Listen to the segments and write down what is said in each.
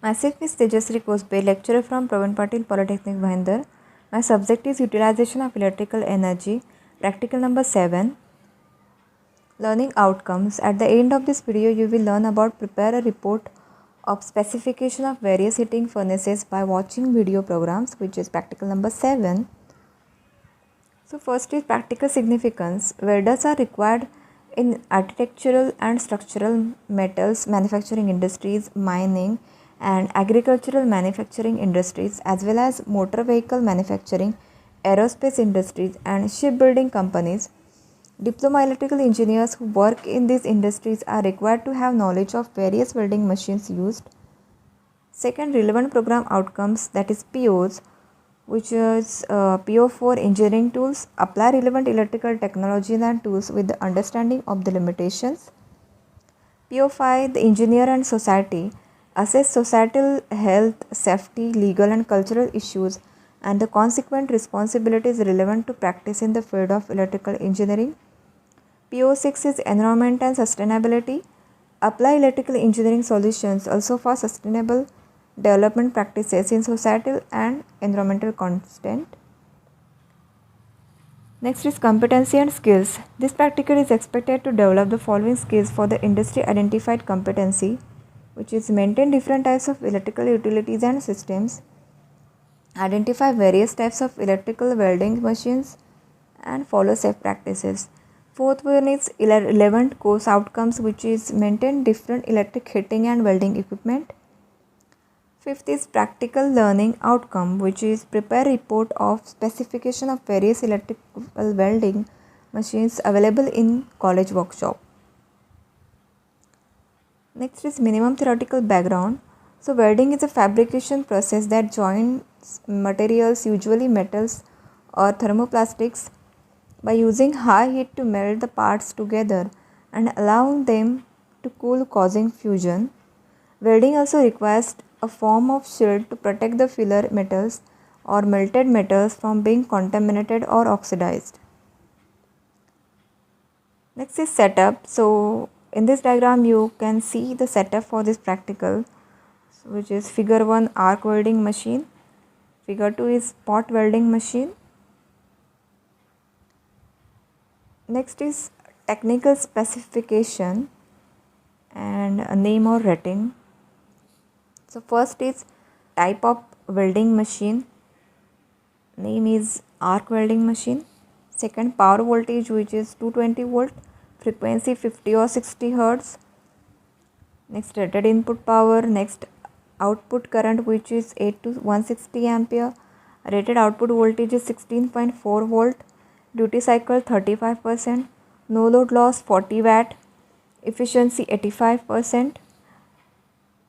Myself is Tejasri Kosbe, lecturer from Pravin Patil Polytechnic, Bhinder. My subject is Utilization of Electrical Energy, practical number 7. Learning outcomes. At the end of this video, you will learn about prepare a report of specification of various heating furnaces by watching video programs, which is practical number 7. So first is practical significance. Welders are required in architectural and structural metals manufacturing industries, mining and agricultural manufacturing industries, as well as motor vehicle manufacturing, aerospace industries and shipbuilding companies. Diploma electrical engineers who work in these industries are required to have knowledge of various welding machines used. Second, relevant program outcomes, that is POs, which is PO for engineering tools, apply relevant electrical technologies and tools with the understanding of the limitations. PO5, the engineer and society, assess societal health, safety, legal and cultural issues and the consequent responsibilities relevant to practice in the field of electrical engineering. PO6 is environment and sustainability, apply electrical engineering solutions also for sustainable development practices in societal and environmental content. Next is competency and skills. This practical is expected to develop the following skills for the industry identified competency, which is maintain different types of electrical utilities and systems, identify various types of electrical welding machines and follow safe practices. Fourth one is relevant course outcomes, which is maintain different electric heating and welding equipment. Fifth is practical learning outcome, which is prepare report of specification of various electrical welding machines available in college workshop. Next is minimum theoretical background. So welding is a fabrication process that joins materials, usually metals or thermoplastics, by using high heat to melt the parts together and allowing them to cool, causing fusion. Welding also requires a form of shield to protect the filler metals or melted metals from being contaminated or oxidized. Next is setup. So in this diagram you can see the setup for this practical, which is figure 1 arc welding machine, figure 2 is spot welding machine. Next is technical specification and a name or rating. So first is type of welding machine, name is arc welding machine. Second, power voltage, which is 220 volt, frequency 50 or 60 hertz. Next, rated input power. Next, output current, which is 8 to 160 ampere. Rated output voltage is 16.4 volt. Duty cycle 35%. No load loss 40 watt. Efficiency 85%.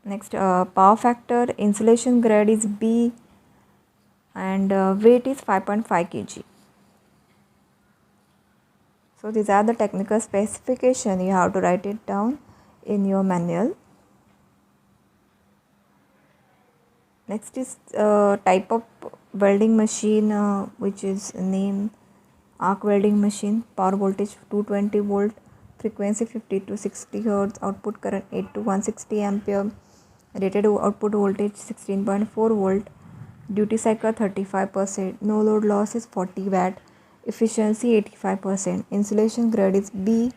Next, power factor, insulation grade is B and weight is 5.5 kg. So these are the technical specification. You have to write it down in your manual. Next is type of welding machine, which is name arc welding machine, power voltage 220 volt, frequency 50 to 60 hertz, output current 8 to 160 ampere, rated output voltage 16.4 volt, duty cycle 35%, no load loss is 40 watt, efficiency 85%, insulation grade is B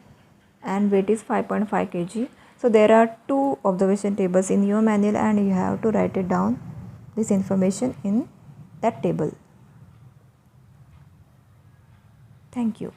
and weight is 5.5 kg. So there are 2 observation tables in your manual and you have to write it down, this information in that table. Thank you.